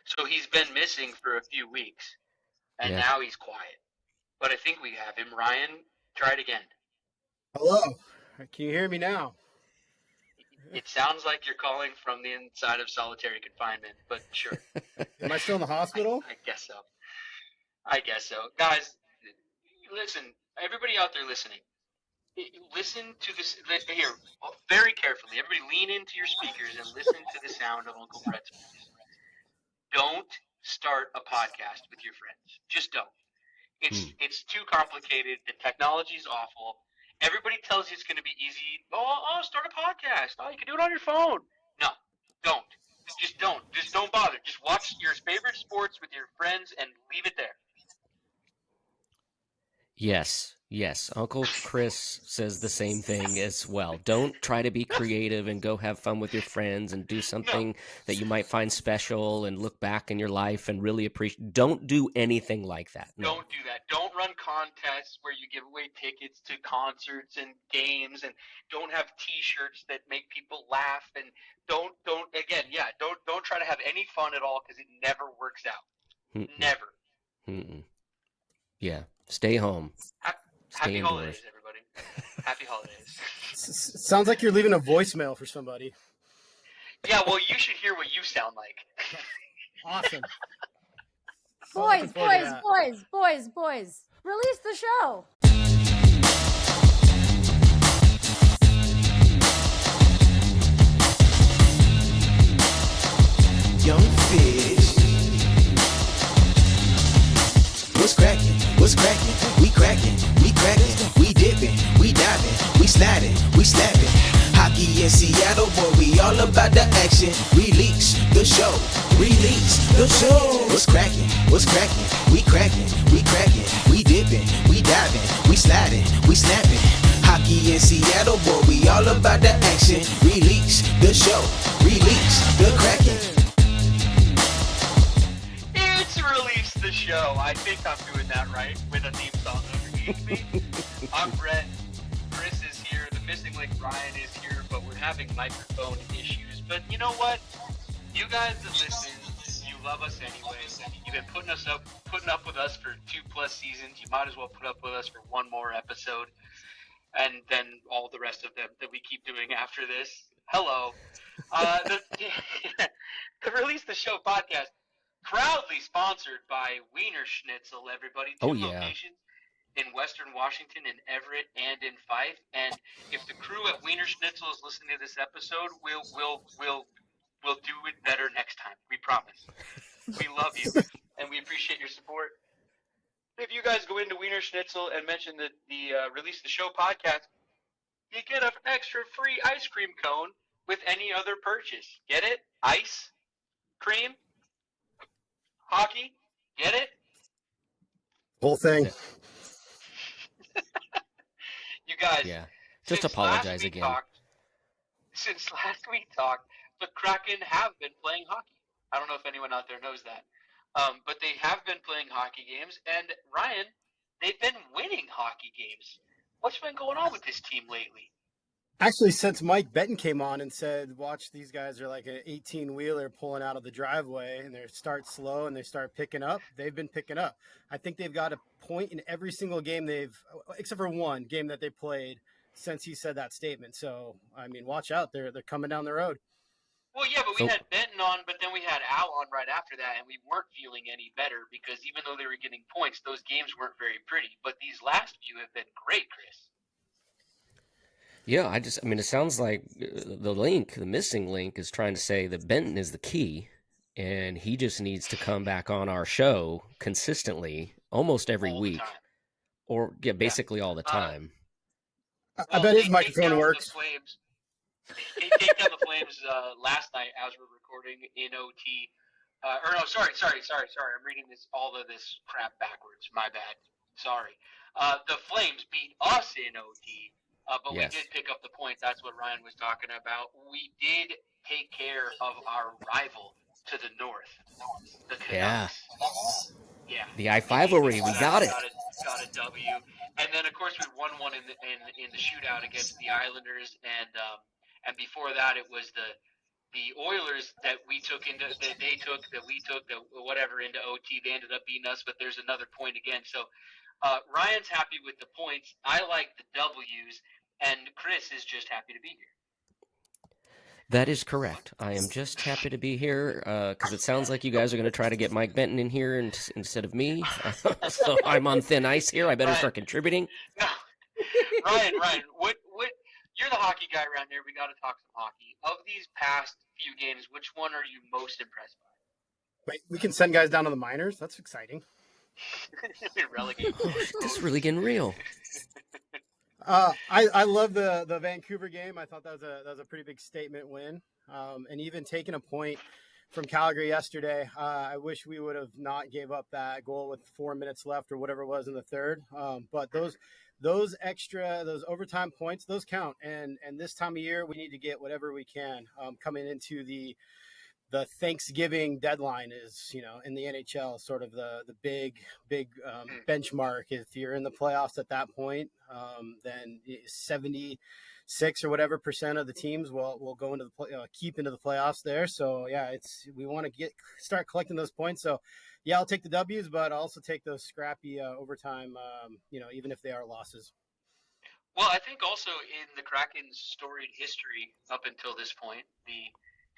So he's been missing for a few weeks, and Yeah. now he's quiet. But I think we have him. Ryan, try it again. Hello. Can you hear me now? It sounds like you're calling from the inside of solitary confinement, but sure. Am I still in the hospital? I guess so. I guess so. Guys, listen, everybody out there listening, listen to this here very carefully. Everybody lean into your speakers and listen to the sound of Uncle Fred's voice. Don't start a podcast with your friends. Just don't. It's too complicated. The technology's awful. Everybody tells you it's going to be easy. Start a podcast. Oh, you can do it on your phone. No, don't. Just don't. Just don't bother. Just watch your favorite sports with your friends and leave it there. Yes. Uncle Chris says the same thing as well. Don't try to be creative and go have fun with your friends and do No, something that you might find special and look back in your life and really appreciate. Don't do anything like that. No. don't do that. Don't run contests where you give away tickets to concerts and games, and don't have T-shirts that make people laugh. And don't try to have any fun at all because it never works out. Mm-mm. Never. Mm-mm. Yeah. Stay home. Stay Happy indoors. holidays, everybody. Happy holidays. Sounds like you're leaving a voicemail for somebody. Yeah, well, you should hear what you sound like. Awesome. Boys. Release the show. Young fish. What's cracking? What's cracking? We cracking, we dipping, we diving, we sliding, we slapping. Hockey in Seattle, boy, we all about the action. Release the show, release the show. What's cracking? What's cracking? We cracking, we dipping, we diving, we sliding, we snapping. Hockey in Seattle, boy, we all about the action. Release the show, release the Kraken. It's Release the Show. I think I'm doing that right with a theme song underneath me. I'm Brett. Chris is here. The missing link Ryan is here, but we're having microphone issues. But you know what? You guys that listen, you love us anyway. You've been putting up with us for 2+ seasons. You might as well put up with us for one more episode, and then all the rest of them that we keep doing after this. Hello. The Release the Show podcast, proudly sponsored by Wiener Schnitzel, everybody. Two locations in Western Washington, in Everett, and in Fife. And if the crew at Wiener Schnitzel is listening to this episode, we'll do it better next time. We promise. We love you, and we appreciate your support. If you guys go into Wiener Schnitzel and mention the Release the Show podcast, you get an extra free ice cream cone with any other purchase. Get it? Ice cream. Hockey, get it? Whole thing. You guys, just apologize again. Since last we talked, the Kraken have been playing hockey. I don't know if anyone out there knows that. But they have been playing hockey games, and Ryan, they've been winning hockey games. What's been going on with this team lately? Actually, since Mike Benton came on and said, watch, these guys are like an 18-wheeler pulling out of the driveway, and they start slow and they start picking up, they've been picking up. I think they've got a point in every single game except for one game that they played since he said that statement. So, I mean, watch out. They're coming down the road. Well, yeah, but we had Benton on, but then we had Al on right after that, and we weren't feeling any better because even though they were getting points, those games weren't very pretty. But these last few have been great, Chris. Yeah, it sounds like the missing link is trying to say that Benton is the key, and he just needs to come back on our show consistently, almost every week, or basically all the time. I bet his microphone works. He take down the Flames last night as we're recording in OT. Sorry. I'm reading all of this crap backwards. My bad. Sorry. The Flames beat us in OT. But we did pick up the point. That's what Ryan was talking about. We did take care of our rival to the north, the Canucks. Yeah. The rivalry, we got it. Got a W. And then, of course, we won one in the shootout against the Islanders. And before that, it was the Oilers that we took into that they took that we took that whatever into OT. They ended up beating us, but there's another point again. So Ryan's happy with the points. I like the W's, and Chris is just happy to be here. That is correct. I am just happy to be here because it sounds like you guys are going to try to get Mike Benton in here instead of me. So I'm on thin ice here. I better start contributing. No. Ryan, what? You're the hockey guy around here. We got to talk some hockey. Of these past few games, which one are you most impressed by? Wait, we can send guys down to the minors? That's exciting. Relegate. This is really getting real. I love the Vancouver game. I thought that was a pretty big statement win. And even taking a point from Calgary yesterday, I wish we would have not gave up that goal with 4 minutes left or whatever it was in the third. But those overtime points, those count. And this time of year, we need to get whatever we can coming into the Thanksgiving deadline is, in the NHL, sort of the big benchmark. If you're in the playoffs at that point, then 76 or whatever % of the teams will go into keep into the playoffs there. So yeah, we want to start collecting those points. So yeah, I'll take the W's, but I'll also take those scrappy overtime, even if they are losses. Well, I think also in the Kraken's storied history up until this point, the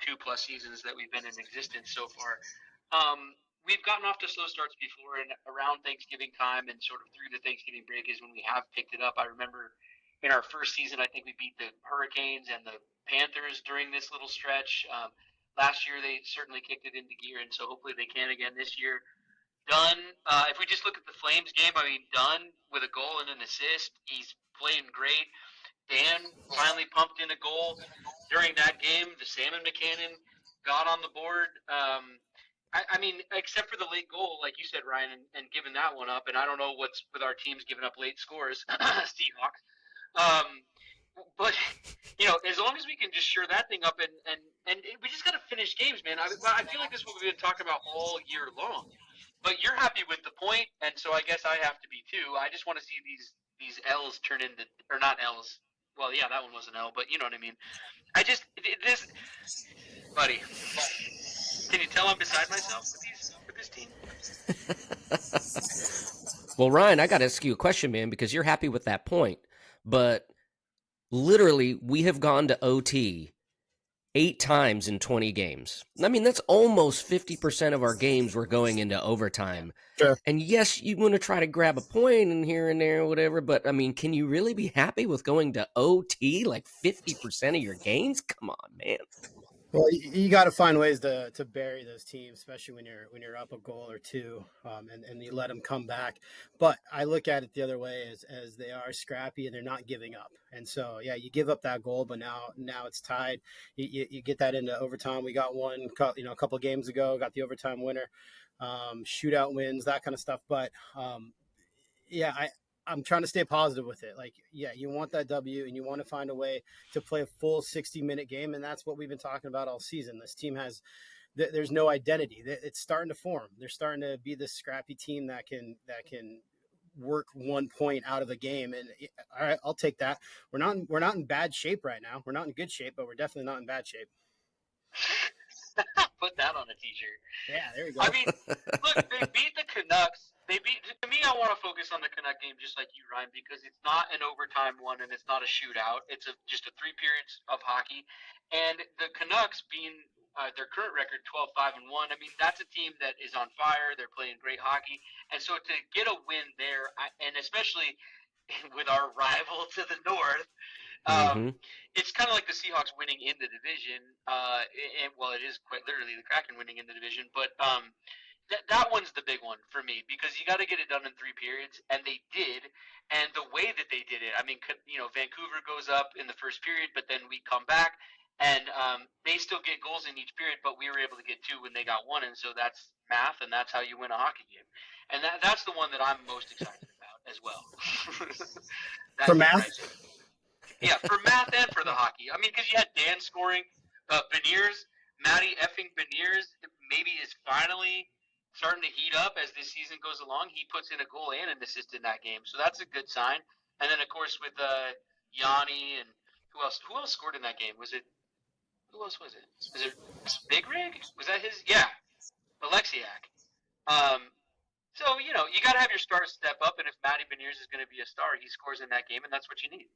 2+ seasons that we've been in existence so far, we've gotten off to slow starts before, and around Thanksgiving time and sort of through the Thanksgiving break is when we have picked it up. I remember in our first season, I think we beat the Hurricanes and the Panthers during this little stretch. Last year, they certainly kicked it into gear, and so hopefully they can again this year. Dunn, if we just look at the Flames game, I mean, Dunn with a goal and an assist, he's playing great. Dan finally pumped in a goal during that game. The Salmon McCannon got on the board. I mean, except for the late goal, like you said, Ryan, and giving that one up, and I don't know what's with our teams giving up late scores, Seahawks. But as long as we can just shore that thing up, and we just got to finish games, man. I feel like this is what we've been talking about all year long. But you're happy with the point, and so I guess I have to be too. I just want to see these L's turn into, or not L's. Well, yeah, that one was an L, but you know what I mean. Buddy, can you tell I'm beside myself with this team? Well, Ryan, I got to ask you a question, man, because you're happy with that point. But literally, we have gone to OT 8 times in 20 games. I mean, that's almost 50% of our games we're going into overtime. Sure. And yes, you want to try to grab a point in here and there or whatever, but I mean, can you really be happy with going to OT like 50% of your games? Come on, man. Well, you got to find ways to bury those teams, especially when you're up a goal or two, and you let them come back. But I look at it the other way as they are scrappy and they're not giving up. And so, yeah, you give up that goal, but now it's tied. You get that into overtime. We got one, a couple of games ago, got the overtime winner, shootout wins, that kind of stuff. But I'm trying to stay positive with it. Like, yeah, you want that W and you want to find a way to play a full 60-minute game. And that's what we've been talking about all season. This team there's no identity. It's starting to form. They're starting to be this scrappy team that can work 1 point out of the game. And all right, I'll take that. We're not in bad shape right now. We're not in good shape, but we're definitely not in bad shape. Put that on a t-shirt. Yeah, there you go. I mean, look, they beat the Canucks. To me, I want to focus on the Canuck game just like you, Ryan, because it's not an overtime one and it's not a shootout. It's just 3 periods of hockey. And the Canucks being their current record 12-5-1, I mean, that's a team that is on fire. They're playing great hockey. And so to get a win there, and especially with our rival to the north, it's kind of like the Seahawks winning in the division. It is quite literally the Kraken winning in the division, but that one's the big one for me because you got to get it done in 3 periods, and they did. And the way that they did it, I mean, Vancouver goes up in the first period, but then we come back, and they still get goals in each period, but we were able to get 2 when they got 1, and so that's math, and that's how you win a hockey game. And that's the one that I'm most excited about as well. For math? Yeah, for math and for the hockey. I mean, because you had Dan scoring, Matty effing Beniers maybe is finally starting to heat up as this season goes along. He puts in a goal and an assist in that game, so that's a good sign. And then, of course, with Yanni and who else scored in that game? Was it Who else was it? Was it Big Rig? Was that his? Yeah, Alexiak. So, you got to have your stars step up, and if Matty Beniers is going to be a star, he scores in that game, and that's what you need.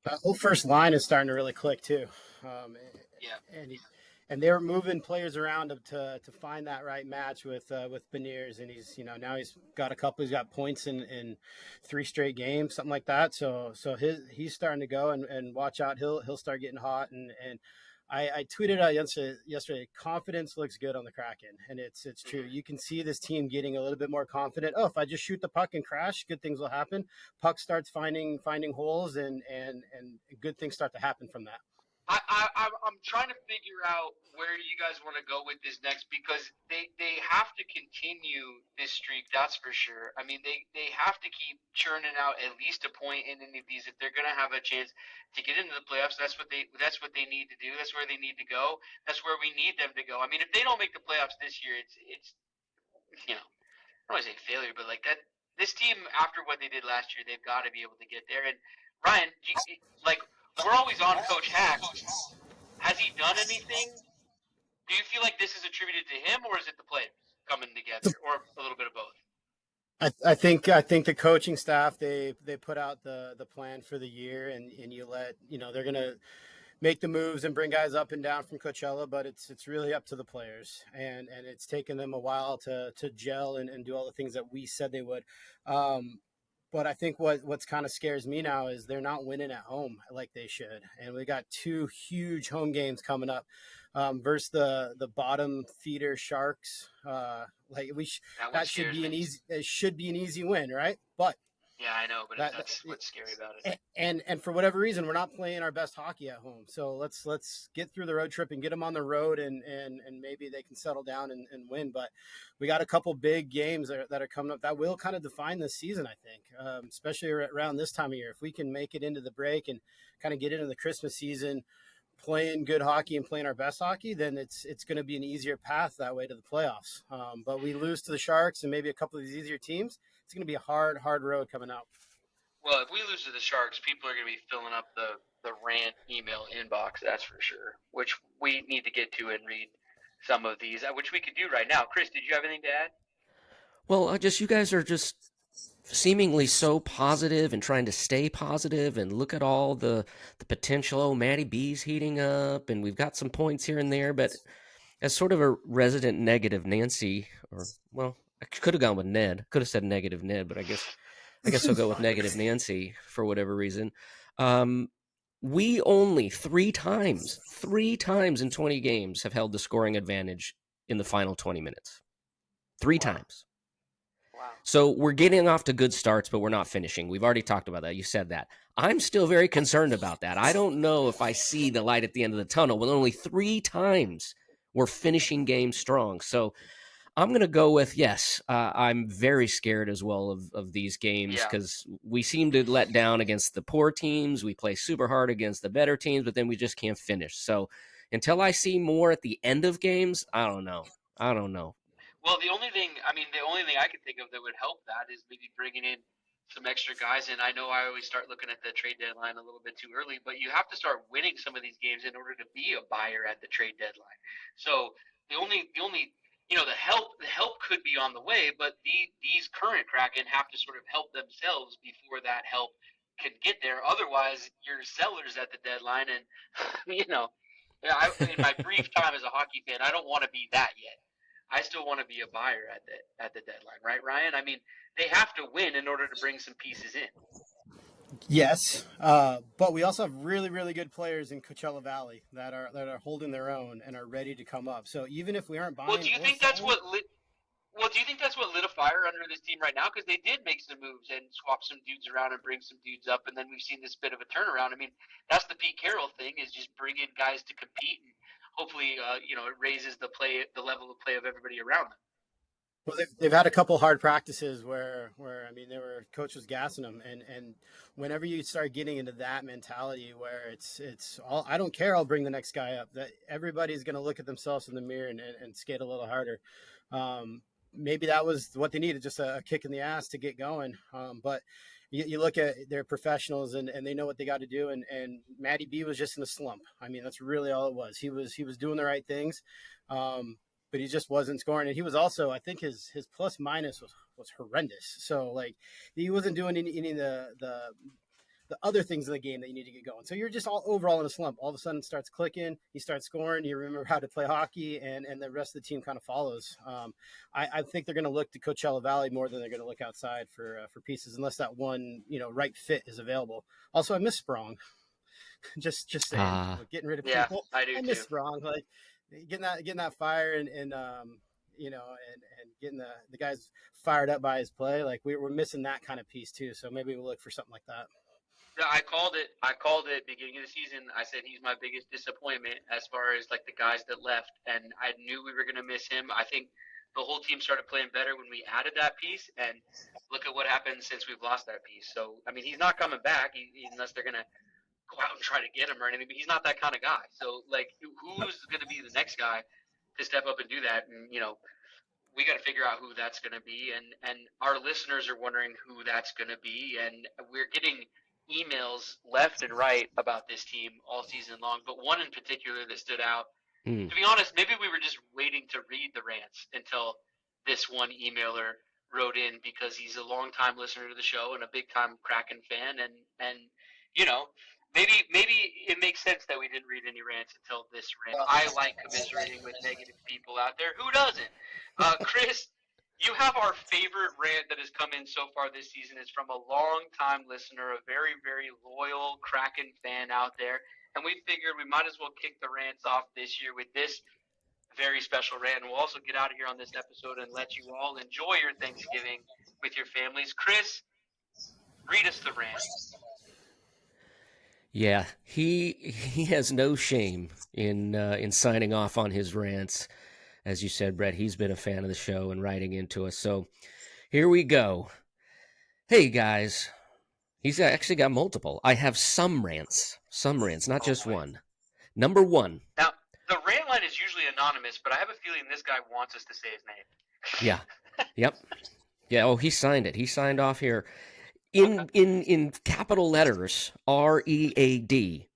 The whole first line is starting to really click too. Yeah. And they were moving players around to find that right match with Beniers, and he's now he's got points in 3 straight games, something like that. So he's starting to go, and watch out, he'll start getting hot. And I tweeted out yesterday, confidence looks good on the Kraken, and it's true. You can see this team getting a little bit more confident. Oh, if I just shoot the puck and crash, good things will happen. Puck starts finding holes, and good things start to happen from that. I'm trying to figure out where you guys want to go with this next, because they have to continue this streak, that's for sure. I mean, they have to keep churning out at least a point in any of these if they're going to have a chance to get into the playoffs. That's what they need to do. That's where they need to go. That's where we need them to go. I mean, if they don't make the playoffs this year, it's I don't want to say failure, but like that. This team, after what they did last year, they've got to be able to get there. And Ryan, we're always on Coach Hack. Has he done anything? Do you feel like this is attributed to him, or is it the players coming together, or a little bit of both? I think the coaching staff, they put out the plan for the year, and you let they're gonna make the moves and bring guys up and down from Coachella, but it's really up to the players, and it's taken them a while to gel and do all the things that we said they would. But I think what's kind of scares me now is they're not winning at home like they should, and we got 2 huge home games coming up versus the bottom feeder Sharks. That should be an easy win, right? But yeah, I know, but that's what's scary about it. And for whatever reason, we're not playing our best hockey at home. So let's get through the road trip and get them on the road, and maybe they can settle down and win. But we got a couple big games that are coming up that will kind of define this season, I think, especially around this time of year. If we can make it into the break and kind of get into the Christmas season playing good hockey and playing our best hockey, then it's going to be an easier path that way to the playoffs. But we lose to the Sharks and maybe a couple of these easier teams, it's going to be a hard road coming out. Well, if we lose to the Sharks, people are going to be filling up the rant email inbox, that's for sure, which we need to get to and read some of these, which we could do right now. Chris, did you have anything to add? Well, you guys are just seemingly so positive and trying to stay positive and look at all the potential. Oh, Matty B's heating up, and we've got some points here and there, but as sort of a resident negative Nancy, or, well, I could have gone with Ned. Could have said negative Ned, but I guess I'll go with negative Nancy for whatever reason. We only 3 times in 20 games have held the scoring advantage in the final 20 minutes. 3 times. Wow. So we're getting off to good starts, but we're not finishing. We've already talked about that. You said that. I'm still very concerned about that. I don't know if I see the light at the end of the tunnel when only 3 times we're finishing games strong. So I'm going to go with yes. I'm very scared as well of these games because we seem to let down against the poor teams. We play super hard against the better teams, but then we just can't finish. So until I see more at the end of games, I don't know. Well, the only thing I can think of that would help that is maybe bringing in some extra guys. And I know I always start looking at the trade deadline a little bit too early, but you have to start winning some of these games in order to be a buyer at the trade deadline. So the only the help could be on the way, but these current Kraken have to sort of help themselves before that help can get there. Otherwise, you're sellers at the deadline, and in my brief time as a hockey fan, I don't want to be that yet. I still want to be a buyer at the deadline, right, Ryan? I mean, they have to win in order to bring some pieces in. Yes, but we also have really, really good players in Coachella Valley that are holding their own and are ready to come up. So even if we aren't buying, do you think that's what lit a fire under this team right now? Because they did make some moves and swap some dudes around and bring some dudes up, and then we've seen this bit of a turnaround. I mean, that's the Pete Carroll thing, is just bring in guys to compete, and hopefully, it raises the level of play of everybody around them. Well, they've had a couple hard practices where coach was gassing them, and whenever you start getting into that mentality where it's all, I don't care, I'll bring the next guy up, that everybody's going to look at themselves in the mirror and skate a little harder. maybe that was what they needed, just a kick in the ass to get going. But you look at their professionals and they know what they got to do. And Matty B was just in a slump. I mean, that's really all it was. He was doing the right things, but he just wasn't scoring. And he was also, I think his plus minus was horrendous. So like he wasn't doing any of the other things in the game that you need to get going. So you're just all overall in a slump. All of a sudden it starts clicking, you start scoring, you remember how to play hockey, and the rest of the team kind of follows. I think they're going to look to Coachella Valley more than they're going to look outside for pieces, unless that one, right fit is available. Also, I miss Sprong. just saying, getting rid of people. I do. I miss Sprong, like getting that fire and getting the guys fired up by his play. Like we're missing that kind of piece too. So maybe we'll look for something like that. I called it beginning of the season. I said he's my biggest disappointment as far as like the guys that left, and I knew we were going to miss him. I think the whole team started playing better when we added that piece, and look at what happened since we've lost that piece. So I mean, he's not coming back unless they're going to go out and try to get him or anything. But he's not that kind of guy. So like, who's going to be the next guy to step up and do that? And we got to figure out who that's going to be, and our listeners are wondering who that's going to be, and we're getting emails left and right about this team all season long, but one in particular that stood out. To be honest, maybe we were just waiting to read the rants until this one emailer wrote in, because he's a long-time listener to the show and a big-time Kraken fan, and maybe it makes sense that we didn't read any rants until this rant. I like commiserating with negative people out there. Who doesn't? Chris, you have our favorite rant that has come in so far this season. It's from a long-time listener, a very, very loyal Kraken fan out there. And we figured we might as well kick the rants off this year with this very special rant. And we'll also get out of here on this episode and let you all enjoy your Thanksgiving with your families. Chris, read us the rant. Yeah, he has no shame in signing off on his rants. As you said, Brett, he's been a fan of the show and writing into us. So here we go. Hey, guys. He's actually got multiple. I have some rants, not just one. Number one. Now, the rant line is usually anonymous, but I have a feeling this guy wants us to say his name. Yeah. Yep. Yeah, oh, he signed it. He signed off here in capital letters, READ.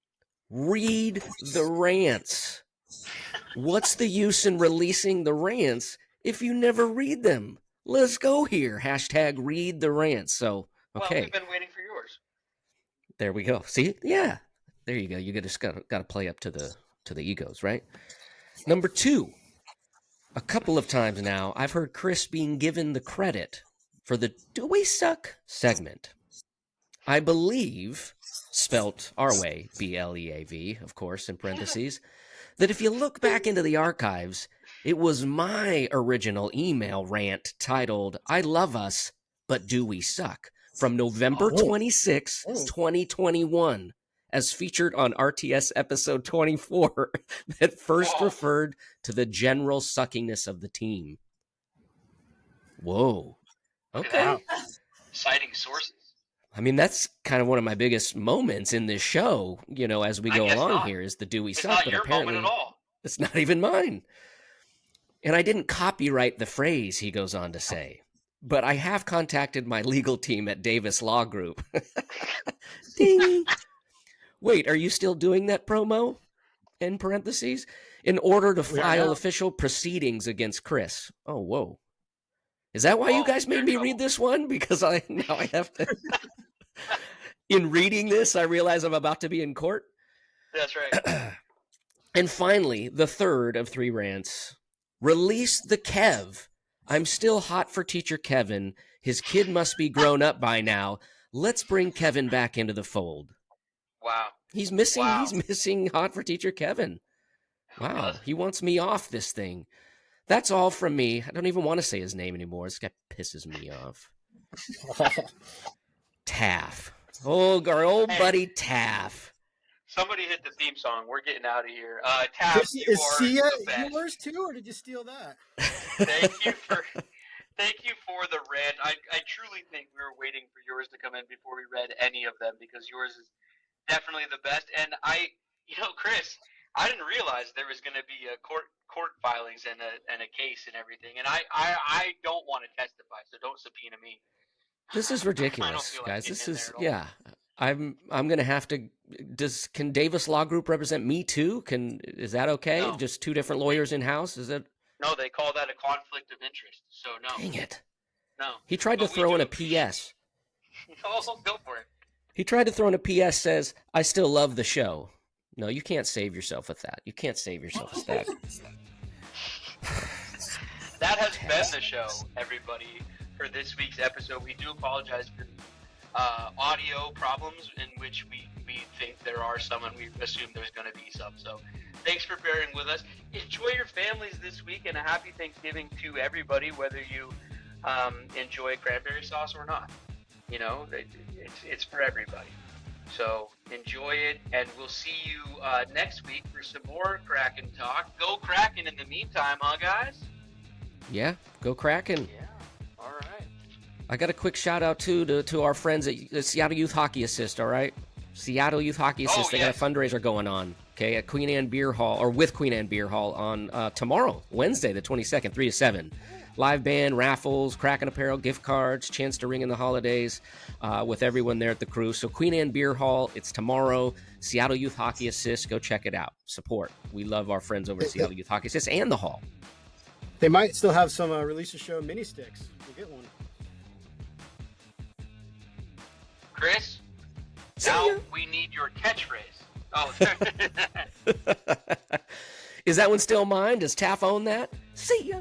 Read the rants. What's the use in releasing the rants if you never read them? Let's go here. # read the rants. So, okay. Well, we've been waiting for yours. There we go. See? Yeah. There you go. You just got to play up to the egos, right? Number two. A couple of times now, I've heard Chris being given the credit for the Do We Suck segment. I believe, spelt our way, BLEAV, of course, in parentheses, that if you look back into the archives, it was my original email rant titled, I Love Us, But Do We Suck, from November 26, 2021, as featured on RTS episode 24, that first referred to the general suckiness of the team. Whoa. Okay. Citing sources. I mean, that's kind of one of my biggest moments in this show, as we go along here, is the Do We Suck. It's not your moment at all. It's not even mine. And I didn't copyright the phrase, he goes on to say, but I have contacted my legal team at Davis Law Group. Ding. Wait, are you still doing that promo? In parentheses? In order to file official proceedings against Chris. Oh, whoa. Is that why you guys made me read this one? Because now I have to. In reading this, I realize I'm about to be in court. That's right. And finally, the third of 3 rants. Release the Kev. I'm still hot for teacher Kevin. His kid must be grown up by now. Let's bring Kevin back into the fold. Wow. He's missing hot for teacher Kevin. Wow. He wants me off this thing. That's all from me. I don't even want to say his name anymore. This guy pisses me off. Taff. Oh, our old buddy Taff. Somebody hit the theme song. We're getting out of here. Taff, Is Sia yours too, or did you steal that? Thank you for the rant. I truly think we were waiting for yours to come in before we read any of them, because yours is definitely the best. And Chris, I didn't realize there was going to be a court filings and a case and everything. And I don't want to testify, so don't subpoena me. This is ridiculous, guys. This is I'm gonna have to. Can Davis Law Group represent me too? Is that okay? No. Just two different lawyers in house? Is it? No, they call that a conflict of interest. So no. Dang it. No. He tried to throw in a PS. Oh, go for it. He tried to throw in a PS says, "I still love the show." No, you can't save yourself with that. You can't save yourself with that. That has been the show, everybody, for this week's episode. We do apologize for audio problems, in which we think there are some, and we assume there's going to be some. So thanks for bearing with us. Enjoy your families this week, and a happy Thanksgiving to everybody, whether you enjoy cranberry sauce or not. You know, it's for everybody. So enjoy it, and we'll see you next week for some more Kraken talk. Go Kraken in the meantime, huh, guys? Yeah, go Kraken. Yeah, all right. I got a quick shout out too to our friends at Seattle Youth Hockey Assist. All right, Seattle Youth Hockey Assist. They got a fundraiser going on. Okay, at Queen Anne Beer Hall, or with Queen Anne Beer Hall on tomorrow, Wednesday, the 22nd, 3 to 7. Live band, raffles, Kraken apparel, gift cards, chance to ring in the holidays with everyone there at the crew. So Queen Anne Beer Hall, it's tomorrow. Seattle Youth Hockey Assist, go check it out. Support. We love our friends over at Seattle Youth Hockey Assist and the Hall. They might still have some release a show mini sticks. We'll get one. Chris, now we need your catchphrase. Oh, is that one still mine? Does Taff own that? See ya.